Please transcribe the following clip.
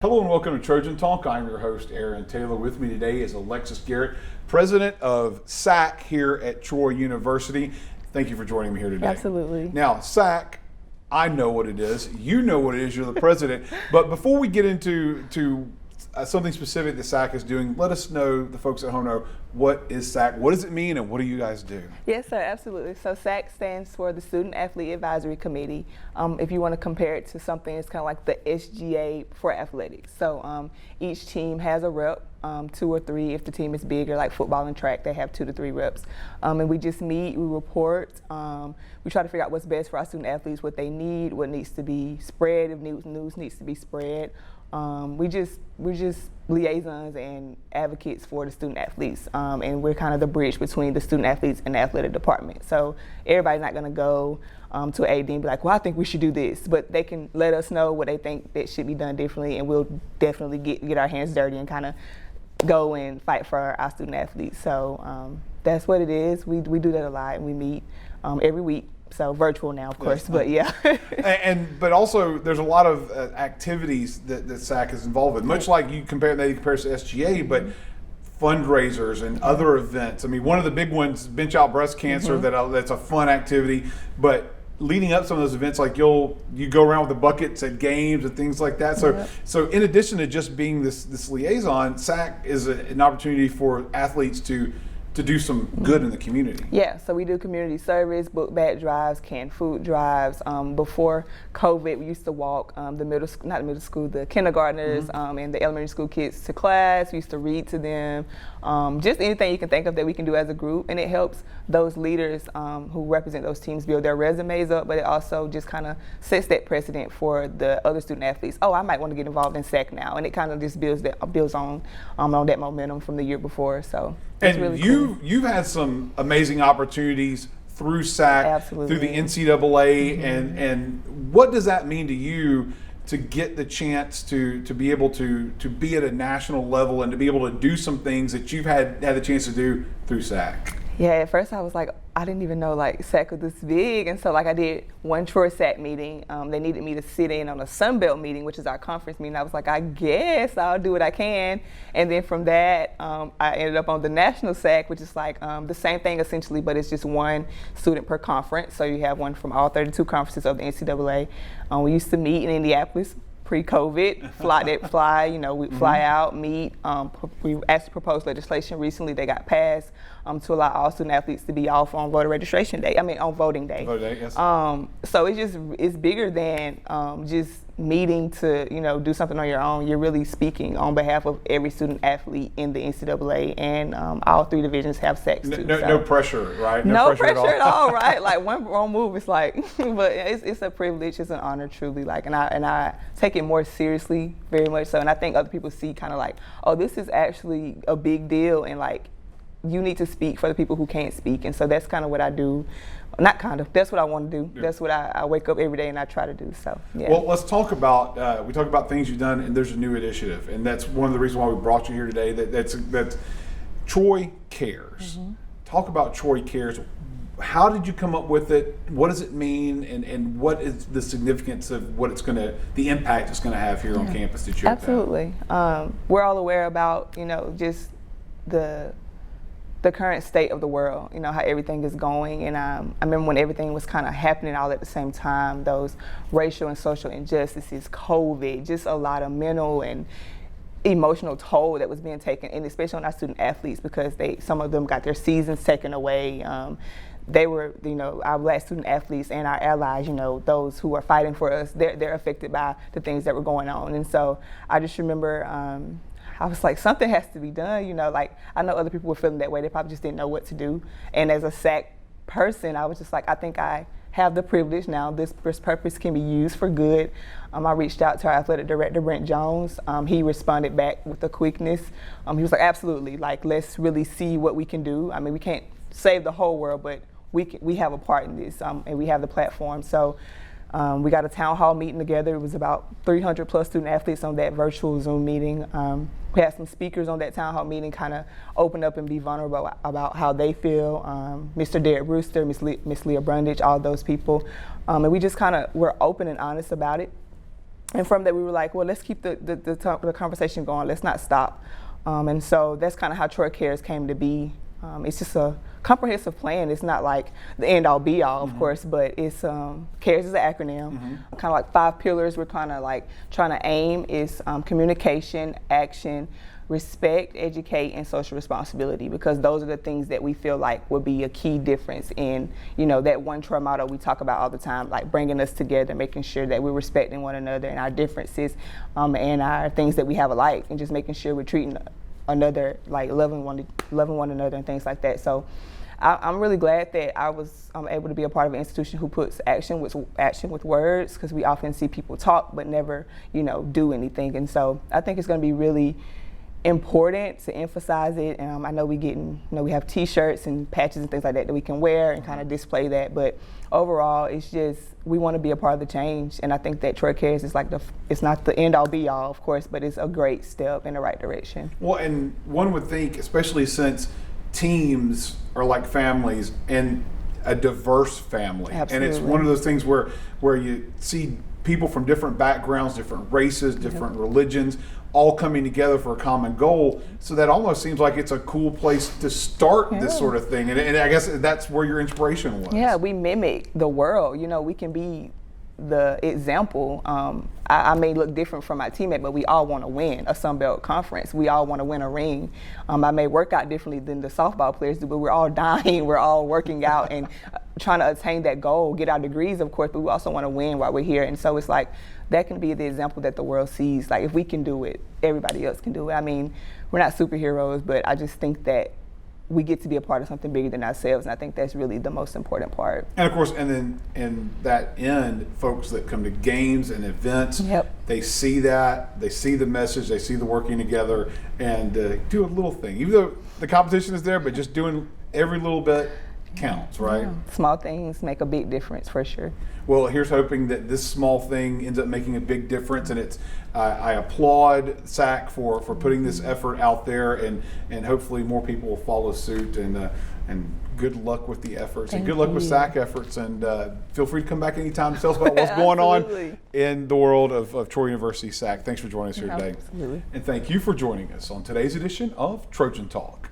Hello and welcome to Trojan Talk. I'm your host, Aaron Taylor. With me today is Alexis Garrett, president of SAC here at Troy University. Thank you for joining me here today. Absolutely. Now, SAC, I know what it is. You know what it is. You're the president. But before we get into something specific that SAC is doing, let us know, the folks at home know, what is SAC, what does it mean, and what do you guys do? Yes, sir, absolutely. So SAC stands for the Student Athlete Advisory Committee. If you want to compare it to something, it's kind of like the SGA for athletics. So each team has a rep, 2 or 3. If the team is bigger, like football and track, they have 2 to 3 reps. And we just meet, we report, we try to figure out what's best for our student athletes, what they need, what needs to be spread, if news needs to be spread. We're just liaisons and advocates for the student athletes, and we're kind of the bridge between the student athletes and the athletic department. So everybody's not going to go to an AD and be like, well, I think we should do this, but they can let us know what they think that should be done differently, and we'll definitely get our hands dirty and kind of go and fight for our student athletes. So that's what it is. We do that a lot, and we meet every week. So virtual now, of course, but yeah. But also, there's a lot of activities that SAC is involved with. Much like you compare to SGA, but fundraisers and other events. I mean, one of the big ones, Bench Out Breast Cancer. That's a fun activity. But leading up to some of those events, like you go around with the buckets at games and things like that. So in addition to just being this liaison, SAC is an opportunity for athletes to do some good in the community. Yeah, so we do community service, book bag drives, canned food drives. Before COVID, we used to walk the kindergartners and the elementary school kids to class. We used to read to them. Just anything you can think of that we can do as a group, and it helps those leaders who represent those teams build their resumes up, but it also just kind of sets that precedent for the other student athletes. Oh, I might want to get involved in SAC now, and it kind of just builds on that momentum from the year before. So. And really cool. You've had some amazing opportunities through SAC, Absolutely. through the NCAA, and what does that mean to you to get the chance to be able to be at a national level and to be able to do some things that you've had the chance to do through SAC? Yeah, at first I was like, I didn't even know like SAC was this big, and so like I did one Troy SAC meeting. They needed me to sit in on a Sunbelt meeting, which is our conference meeting. I was like, I guess I'll do what I can, and then from that I ended up on the national SAC, which is like the same thing essentially, but it's just one student per conference. So you have one from all 32 conferences of the NCAA. We used to meet in Indianapolis pre-COVID, we fly out, meet. We actually proposed legislation recently that got passed to allow all student athletes to be off on voting day. Voting day, yes. So it's bigger than just meeting to do something on your own. You're really speaking on behalf of every student athlete in the NCAA, and all 3 divisions have SACs too. No pressure, right? No pressure at all, right? Like one wrong move, it's like, but it's a privilege, it's an honor, truly. Like, and I take it more seriously, very much so. And I think other people see kind of like, oh, this is actually a big deal, and like, you need to speak for the people who can't speak. And so that's kind of what I do. That's what I want to do. Yeah. That's what I wake up every day and I try to do. So, yeah. Well, let's talk about, we talk about things you've done, and there's a new initiative. And that's one of the reasons why we brought you here today. That's Troy Cares. Talk about Troy Cares. How did you come up with it? What does it mean? And what is the significance of the impact it's going to have here on campus that you have? Absolutely. We're all aware about, just the current state of the world, how everything is going. And I remember when everything was kind of happening all at the same time, those racial and social injustices, COVID, just a lot of mental and emotional toll that was being taken, and especially on our student athletes, because some of them got their seasons taken away. They were, our Black student athletes and our allies, those who are fighting for us, they're affected by the things that were going on. And so I just remember, I was like, something has to be done, like I know other people were feeling that way. They probably just didn't know what to do. And as a SAC person, I was just like, I think I have the privilege now. This purpose can be used for good. I reached out to our athletic director, Brent Jones. He responded back with a quickness. He was like, absolutely, like let's really see what we can do. I mean, we can't save the whole world, but we have a part in this, and we have the platform. So we got a town hall meeting together. It was about 300 plus student athletes on that virtual Zoom meeting. We had some speakers on that town hall meeting kind of open up and be vulnerable about how they feel. Mr. Derek Brewster, Miss Leah Brundage, all those people. And we just were open and honest about it. And from that, we were like, well, let's keep the conversation going. Let's not stop. And so that's kind of how Troy Cares came to be. It's just a comprehensive plan. It's not like the end all be all, of course, but it's CARES is an acronym. Kind of like 5 pillars we're kind of like trying to aim is communication, action, respect, educate, and social responsibility, because those are the things that we feel like will be a key difference in, you know, that one Troy motto we talk about all the time, like bringing us together, making sure that we're respecting one another and our differences and our things that we have alike, and just making sure we're treating another, like loving one another and things like that. So I'm really glad that I was able to be a part of an institution who puts action with words, because we often see people talk but never, you know, do anything. And so I think it's going to be really important to emphasize it. I know we have T-shirts and patches and things like that we can wear and kind of display that. But overall, it's just we want to be a part of the change, and I think that Troy Cares is like it's not the end all be all, of course, but it's a great step in the right direction. Well, and one would think, especially since teams are like families and a diverse family, Absolutely. and it's one of those things where you see people from different backgrounds, different races, different religions, all coming together for a common goal. So that almost seems like it's a cool place to start this sort of thing. And I guess that's where your inspiration was. Yeah, we mimic the world. You know, we can be the example. I may look different from my teammate, but we all want to win a Sun Belt conference. We all want to win a ring. I may work out differently than the softball players do, but we're all dying. We're all working out and trying to attain that goal, get our degrees, of course, but we also want to win while we're here. And so it's like, that can be the example that the world sees. Like, if we can do it, everybody else can do it. I mean, we're not superheroes, but I just think that we get to be a part of something bigger than ourselves, and I think that's really the most important part. And of course, and then in that end, folks that come to games and events, they see that, they see the message, they see the working together, and do a little thing. Even though the competition is there, but just doing every little bit counts, right? Yeah. Small things make a big difference, for sure. Well, here's hoping that this small thing ends up making a big difference, and it's. I applaud SAC for putting this effort out there, and hopefully more people will follow suit. And good luck with the efforts, and good luck with SAC efforts. And feel free to come back anytime to tell us about what's going on in the world of Troy University SAC. Thanks for joining us here today, Absolutely. and thank you for joining us on today's edition of Trojan Talk.